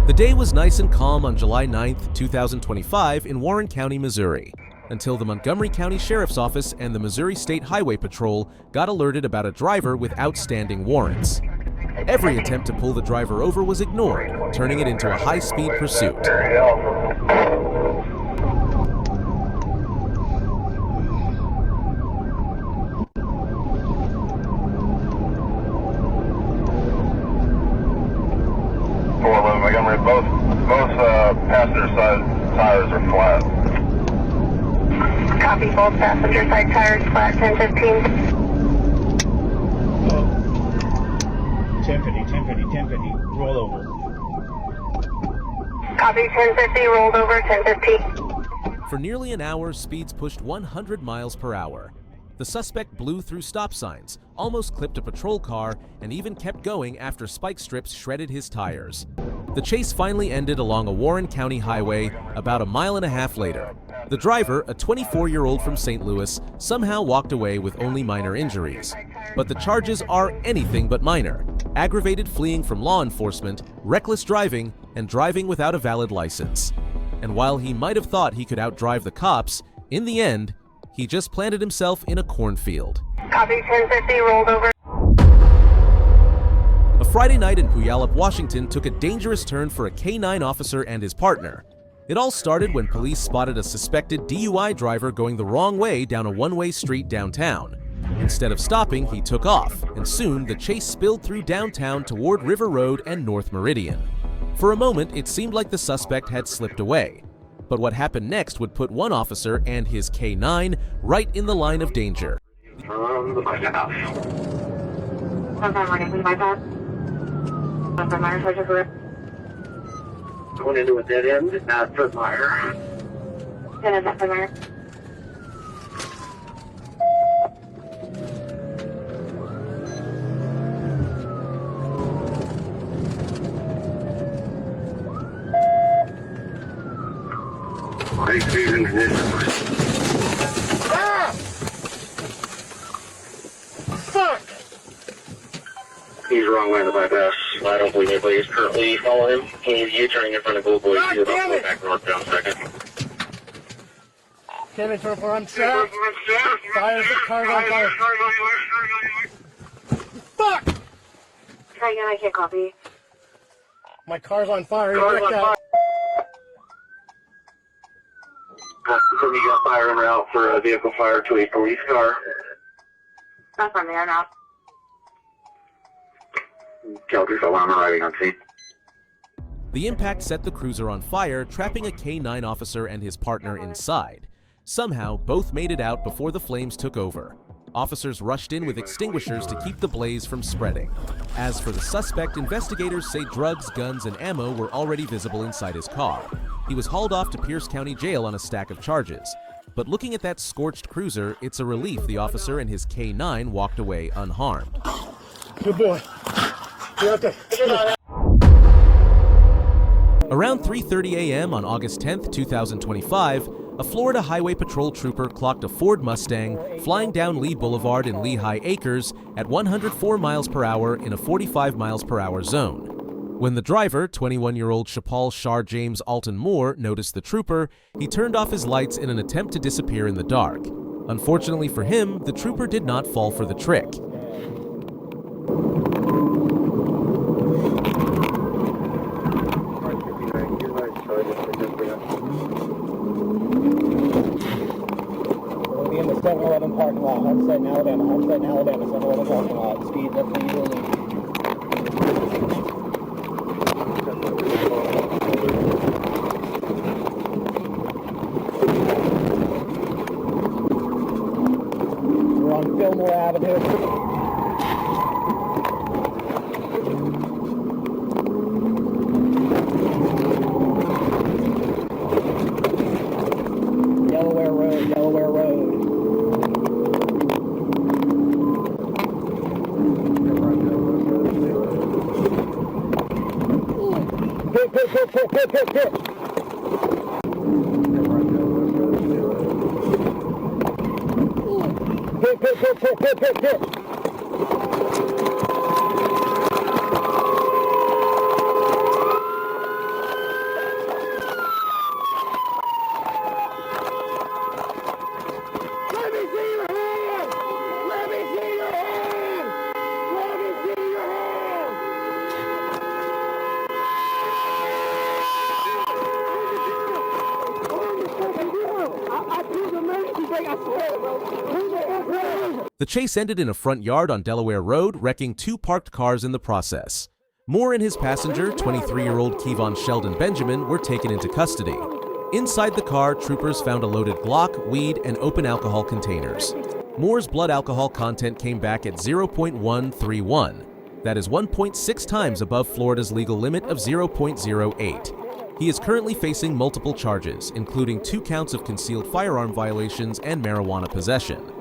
The day was nice and calm on July 9, 2025 in Warren County, Missouri, until the Montgomery County Sheriff's Office and the Missouri State Highway Patrol got alerted about a driver with outstanding warrants. Every attempt to pull the driver over was ignored, turning it into a high-speed pursuit. Montgomery, both passenger side tires are flat. Copy, both passenger side tires flat, 1015. 1050, roll over. Copy, 1050, rolled over, 1015. For nearly an hour, speeds pushed 100 miles per hour. The suspect blew through stop signs, almost clipped a patrol car, and even kept going after spike strips shredded his tires. The chase finally ended along a Warren County highway about a mile and a half later. The driver, a 24-year-old from St. Louis, somehow walked away with only minor injuries. But the charges are anything but minor: aggravated fleeing from law enforcement, reckless driving, and driving without a valid license. And while he might have thought he could outdrive the cops, in the end, he just planted himself in a cornfield. Copy, 1050, rolled over. A Friday night in Puyallup, Washington took a dangerous turn for a K-9 officer and his partner. It all started when police spotted a suspected DUI driver going the wrong way down a one-way street downtown. Instead of stopping, he took off, and soon the chase spilled through downtown toward River Road and North Meridian. For a moment, it seemed like the suspect had slipped away. But what happened next would put one officer and his K-9 right in the line of danger. From the bypass. Going into a dead end at Fort Myer. Great season conditions. Ah! Fuck! He's wrong way in the bypass. I don't believe anybody is currently following him. He's U-turning in front of Gold Boy. He's about to go back northbound second. Kevin, I'm trapped. Fire, car's on fire. Fuck! Try again, I can't copy. My car's on fire. Car's on fire. Confirm you got fire en route for a vehicle fire to a police car. That's on there now. Calgary alarm arriving on scene. The impact set the cruiser on fire, trapping a K-9 officer and his partner inside. Somehow, both made it out before the flames took over. Officers rushed in with extinguishers to keep the blaze from spreading. As for the suspect, investigators say drugs, guns, and ammo were already visible inside his car. He was hauled off to Pierce County Jail on a stack of charges. But looking at that scorched cruiser, it's a relief the officer and his K-9 walked away unharmed. Good boy. You're okay. Around 3:30 a.m. on August 10, 2025, a Florida Highway Patrol trooper clocked a Ford Mustang flying down Lee Boulevard in Lehigh Acres at 104 miles per hour in a 45 miles per hour zone. When the driver, 21-year-old Chapal Shar James Alton Moore, noticed the trooper, he turned off his lights in an attempt to disappear in the dark. Unfortunately for him, the trooper did not fall for the trick. We'll be in the 7-Eleven parking lot, Homestead, Alabama, 7-Eleven parking lot. Speed, that's what you will need. We're on Fillmore Avenue. Delaware Road. Hit. The chase ended in a front yard on Delaware Road, wrecking 2 parked cars in the process. Moore and his passenger, 23-year-old Kevon Sheldon Benjamin, were taken into custody. Inside the car, troopers found a loaded Glock, weed, and open alcohol containers. Moore's blood alcohol content came back at 0.131. That is 1.6 times above Florida's legal limit of 0.08. He is currently facing multiple charges, including 2 counts of concealed firearm violations and marijuana possession.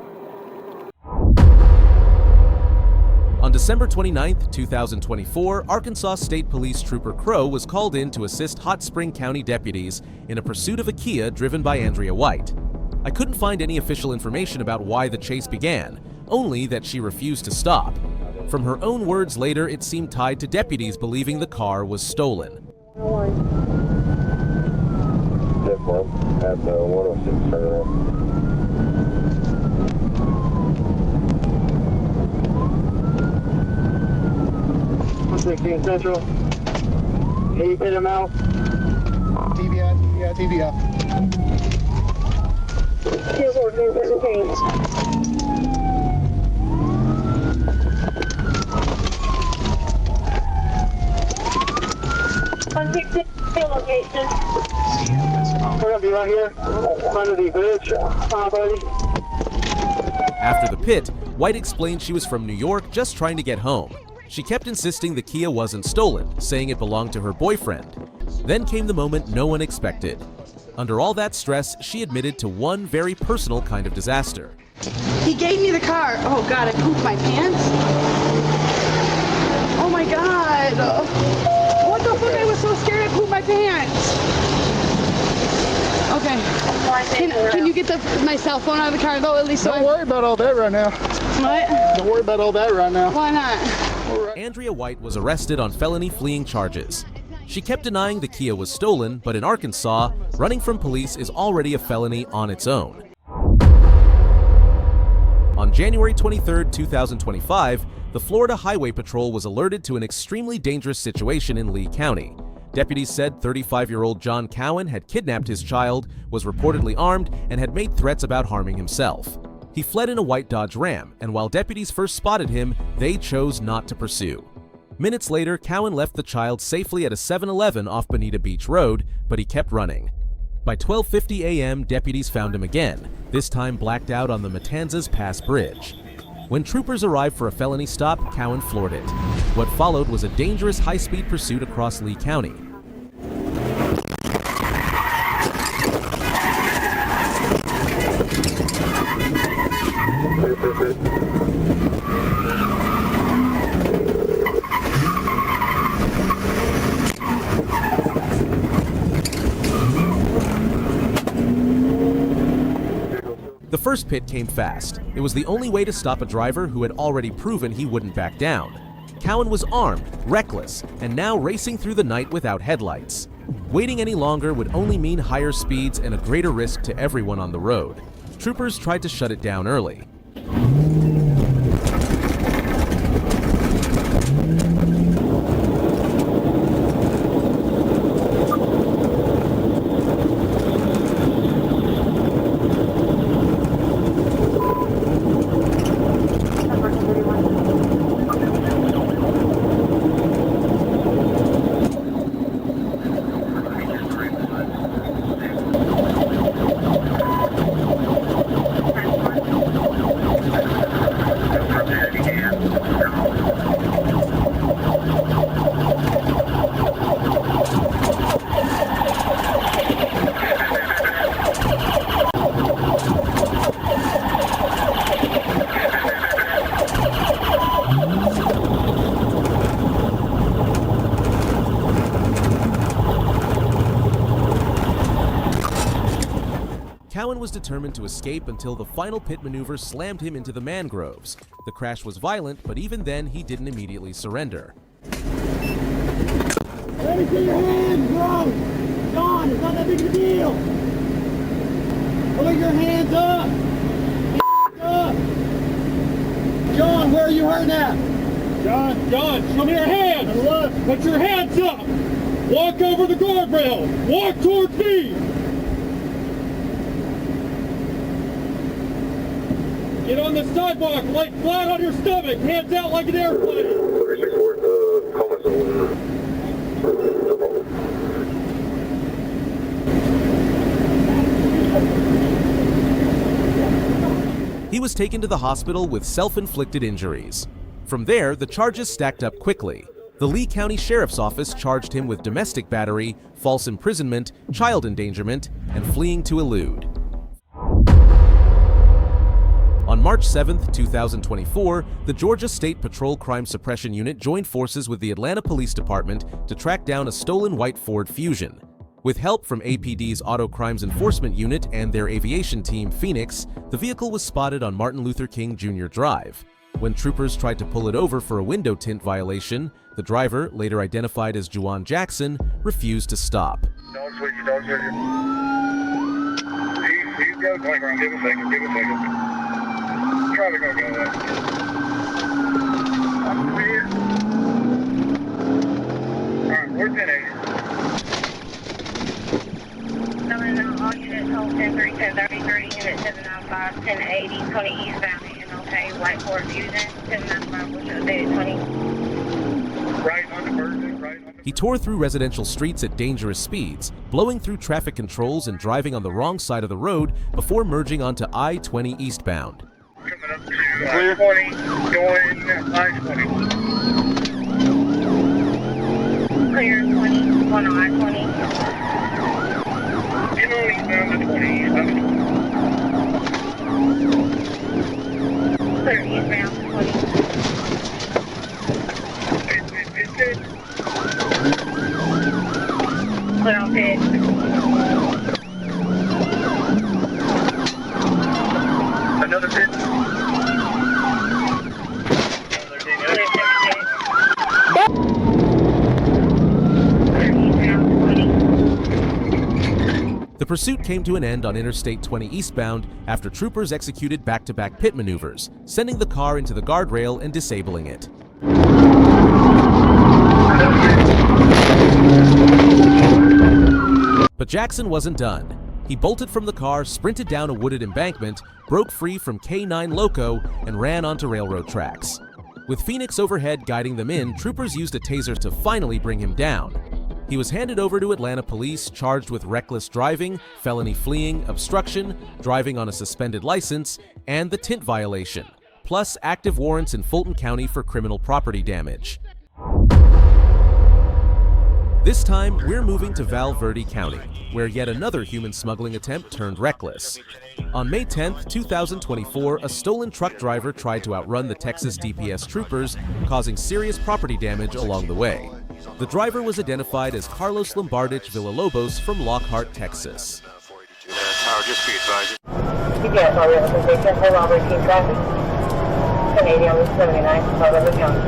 On December 29, 2024, Arkansas State Police Trooper Crow was called in to assist Hot Spring County deputies in a pursuit of a Kia driven by Andrea White. I couldn't find any official information about why the chase began, only that she refused to stop. From her own words later, it seemed tied to deputies believing the car was stolen. At the 106 turnaround. 116 Central. Can you pin him out? TBI, yeah, TBI. Here's ordering certain things. Location. We're gonna be right here, under the bridge, buddy. After the pit, White explained she was from New York just trying to get home. She kept insisting the Kia wasn't stolen, saying it belonged to her boyfriend. Then came the moment no one expected. Under all that stress, she admitted to one very personal kind of disaster. He gave me the car. Oh God, I pooped my pants. Oh my God. What the fuck? I was so scared I pooped my pants. Okay. Can you get my cell phone out of the car though, at least? Don't worry about all that right now. What? Don't worry about all that right now. Why not? Andrea White was arrested on felony fleeing charges. She kept denying the Kia was stolen, but in Arkansas, running from police is already a felony on its own. On January 23, 2025, the Florida Highway Patrol was alerted to an extremely dangerous situation in Lee County. Deputies said 35-year-old John Cowan had kidnapped his child, was reportedly armed, and had made threats about harming himself. He fled in a white Dodge Ram, and while deputies first spotted him, they chose not to pursue. Minutes later, Cowan left the child safely at a 7-Eleven off Bonita Beach Road, but he kept running. By 12:50 a.m., deputies found him again, this time blacked out on the Matanzas Pass Bridge. When troopers arrived for a felony stop, Cowan floored it. What followed was a dangerous high-speed pursuit across Lee County. The first pit came fast. It was the only way to stop a driver who had already proven he wouldn't back down. Cowan was armed, reckless, and now racing through the night without headlights. Waiting any longer would only mean higher speeds and a greater risk to everyone on the road. Troopers tried to shut it down early. Cowan was determined to escape until the final pit maneuver slammed him into the mangroves. The crash was violent, but even then he didn't immediately surrender. Let me see your hands, bro! John, it's not that big of a deal! Put your hands up! Up! John, where are you hurting at? John, show me your hands! Look! Put your hands up! Walk over the guardrail! Walk towards me! Get on the sidewalk, lay flat on your stomach, hands out like an airplane. He was taken to the hospital with self-inflicted injuries. From there, the charges stacked up quickly. The Lee County Sheriff's Office charged him with domestic battery, false imprisonment, child endangerment, and fleeing to elude. On March 7, 2024, the Georgia State Patrol Crime Suppression Unit joined forces with the Atlanta Police Department to track down a stolen white Ford Fusion. With help from APD's Auto Crimes Enforcement Unit and their aviation team, Phoenix, the vehicle was spotted on Martin Luther King Jr. Drive. When troopers tried to pull it over for a window tint violation, the driver, later identified as Juwan Jackson, refused to stop. Dog switch you, dog switch you. He's got a blank around. Give him a second, give him a second. Traffic gonna go left. I'm here. Alright, we're 1080. All units hold 10-3, 10-33, unit 795, 1080, 20 eastbound, and okay, white Ford Fusion, 795, which is updated 20. Right on the person, right on the... He tore through residential streets at dangerous speeds, blowing through traffic controls and driving on the wrong side of the road before merging onto I-20 eastbound. Coming up to I-20, going I-20. Clear 20, going on I-20. Get on eastbound to 20, eastbound to 20. Clear eastbound to 20. It's good. Clear on pit. Another pit. Clear 70. Clear eastbound to 20. The pursuit came to an end on Interstate 20 eastbound after troopers executed back-to-back pit maneuvers, sending the car into the guardrail and disabling it. But Jackson wasn't done. He bolted from the car, sprinted down a wooded embankment, broke free from K9 Loco, and ran onto railroad tracks. With Phoenix overhead guiding them in, troopers used a taser to finally bring him down. He was handed over to Atlanta police, charged with reckless driving, felony fleeing, obstruction, driving on a suspended license, and the tint violation, plus active warrants in Fulton County for criminal property damage. This time, we're moving to Val Verde County, where yet another human smuggling attempt turned reckless. On May 10, 2024, a stolen truck driver tried to outrun the Texas DPS troopers, causing serious property damage along the way. The driver was identified as Carlos Lombardich Villalobos from Lockhart, Texas. Just be advised. GPS, all the position, hold on, routine traffic. 1080 on Route 79, Val Verde County.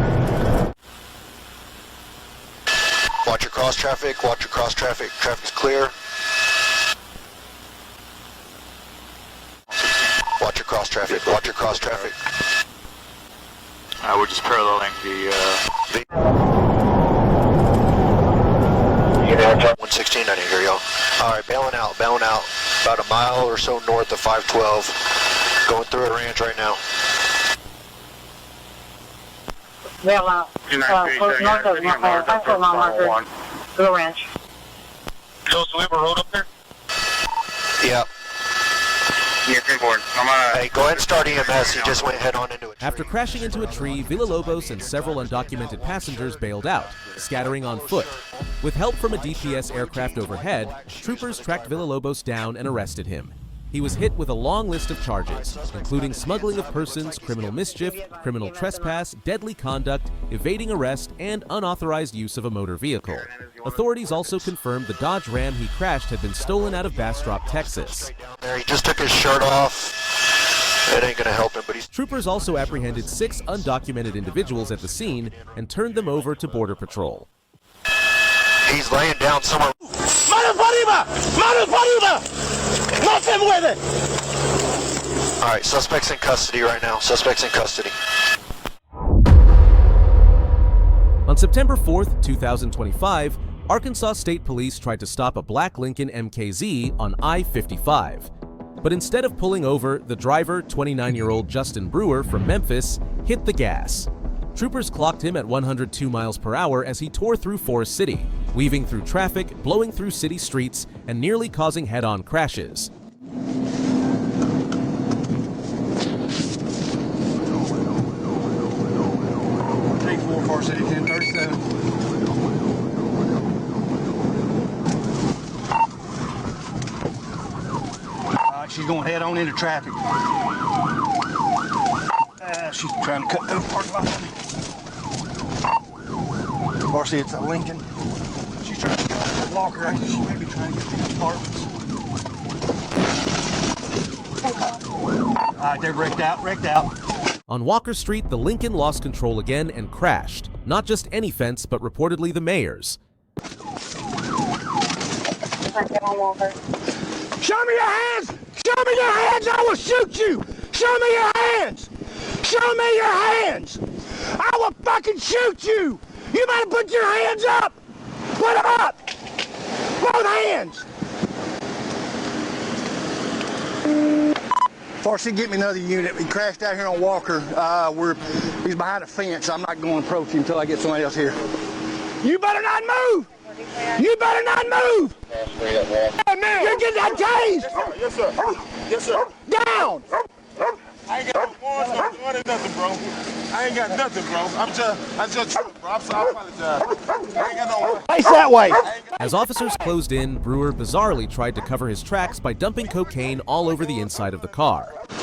Watch your cross traffic, watch your cross traffic. Traffic's clear. Watch your cross traffic, watch your cross traffic. We're just paralleling the 116, I didn't hear y'all. Alright, bailing out. About a mile or so north of 512. Going through a ranch right now. Bail out. North of 5 mile marker. Go ranch. So Sweeper Road up there? Yep. Yeah, good board. Hey, go ahead and start EMS. He just went head on into it. After crashing into a tree, Villalobos and several undocumented passengers bailed out, scattering on foot. With help from a DPS aircraft overhead, troopers tracked Villalobos down and arrested him. He was hit with a long list of charges, including smuggling of persons, criminal mischief, criminal trespass, deadly conduct, evading arrest, and unauthorized use of a motor vehicle. Authorities also confirmed the Dodge Ram he crashed had been stolen out of Bastrop, Texas. He just took his shirt off. It ain't gonna help him, but he's... Troopers also apprehended 6 undocumented individuals at the scene and turned them over to Border Patrol. He's laying down somewhere. Alright, suspect's in custody right now. Suspect's in custody. On September 4th, 2025, Arkansas State Police tried to stop a black Lincoln MKZ on I-55. But instead of pulling over, the driver, 29-year-old Justin Brewer from Memphis, hit the gas. Troopers clocked him at 102 miles per hour as he tore through Forest City, weaving through traffic, blowing through city streets, and nearly causing head-on crashes. Forest City 1037. She's going head on into traffic. She's trying to cut through the parking lot. Varsity, it's a Lincoln. She's trying to get off the blocker. I think she may be trying to get to the apartments. They're wrecked out. On Walker Street, the Lincoln lost control again and crashed. Not just any fence, but reportedly the mayor's. Show me your hands! Show me your hands! I will shoot you! Show me your hands! Show me your hands! I will fucking shoot you! You better put your hands up! Put them up! Both hands! Farsi, get me another unit. He crashed out here on Walker. He's behind a fence. I'm not going to approach him until I get somebody else here. You better not move! You better not move! Hey, man, you're getting that tased! Yes, sir. Yes, sir. Down! I ain't got no nothing, bro. I ain't got nothing, bro. I just tripped, bro. I apologize. I ain't got no. Face that way! As officers closed in, Brewer bizarrely tried to cover his tracks by dumping cocaine all over the inside of the car. Is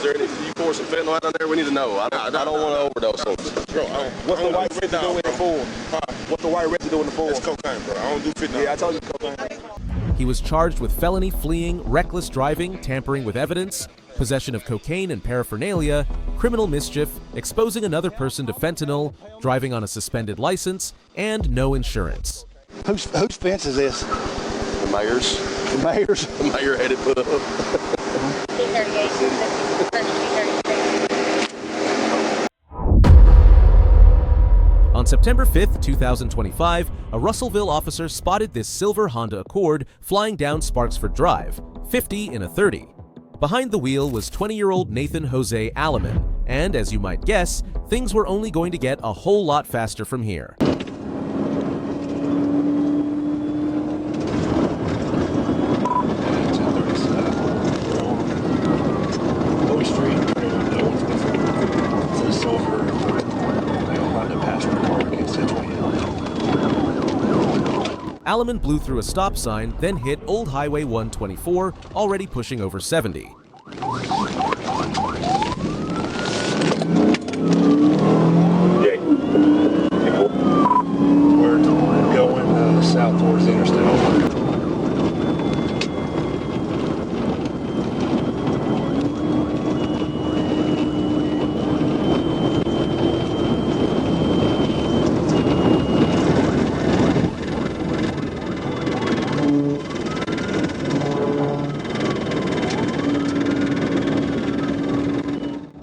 there any C4 some fentanyl out there? We need to know. I don't want to overdose on this. Bro, what's the white residue in the form? What's the white residue in the form? It's cocaine, bro. I don't do fentanyl. Yeah, I told you cocaine. He was charged with felony fleeing, reckless driving, tampering with evidence, possession of cocaine and paraphernalia, criminal mischief, exposing another person to fentanyl, driving on a suspended license, and no insurance. Whose fence is this? The mayor's. The mayor's? The mayor had it put up. On September 5th, 2025, a Russellville officer spotted this silver Honda Accord flying down Sparksford Drive, 50 in a 30. Behind the wheel was 20-year-old Nathan Jose Alleman, and as you might guess, things were only going to get a whole lot faster from here. Alleman blew through a stop sign, then hit Old Highway 124, already pushing over 70. We're going south towards the interstate.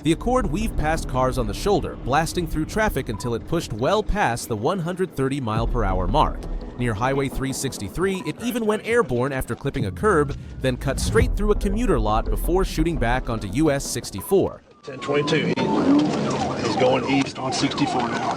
The Accord weaved past cars on the shoulder, blasting through traffic until it pushed well past the 130-mile-per-hour mark. Near Highway 363, it even went airborne after clipping a curb, then cut straight through a commuter lot before shooting back onto US 64. 1022, he's going east on 64 now.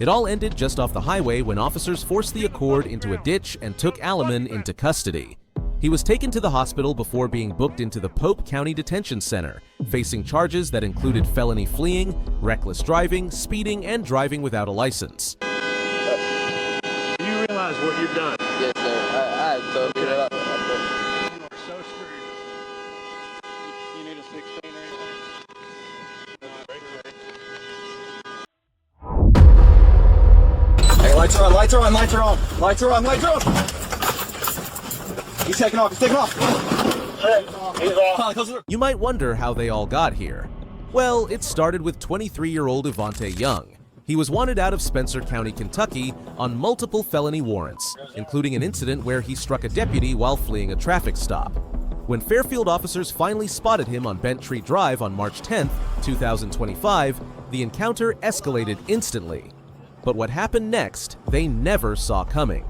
It all ended just off the highway when officers forced the Accord into a ditch and took Alleman into custody. He was taken to the hospital before being booked into the Pope County Detention Center, facing charges that included felony fleeing, reckless driving, speeding, and driving without a license. Do you realize what you've done? Yes, sir. I totally get it up. You are so screwed. You need a 16 or anything? Hey, lights are on, lights are on, lights are on, lights are on, lights are on. He's taking off, he's taking off. You might wonder how they all got here. Well, it started with 23-year-old Evante Young. He was wanted out of Spencer County, Kentucky on multiple felony warrants, including an incident where he struck a deputy while fleeing a traffic stop. When Fairfield officers finally spotted him on Bent Tree Drive on March 10, 2025, the encounter escalated instantly. But what happened next, they never saw coming.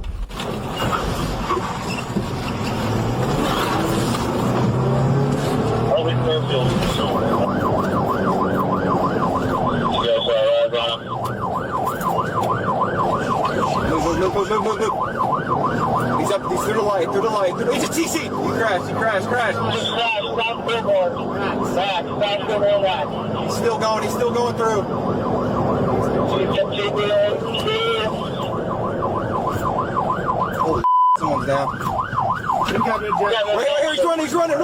Look. He's up, he's through the light. He's a TC. He crashed. He's still going through. Holy someone's down. Wait, he's running.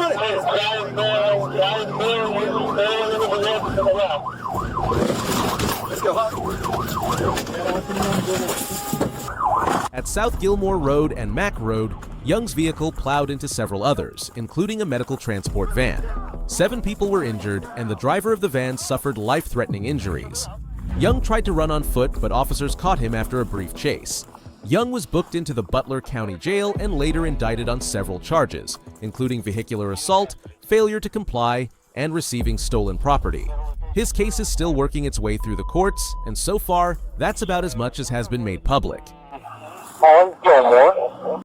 Let's go, At South Gilmore Road and Mack Road, Young's vehicle plowed into several others, including a medical transport van. 7 people were injured, and the driver of the van suffered life-threatening injuries. Young tried to run on foot, but officers caught him after a brief chase. Young was booked into the Butler County Jail and later indicted on several charges, including vehicular assault, failure to comply, and receiving stolen property. His case is still working its way through the courts, and so far, that's about as much as has been made public. Gilmore.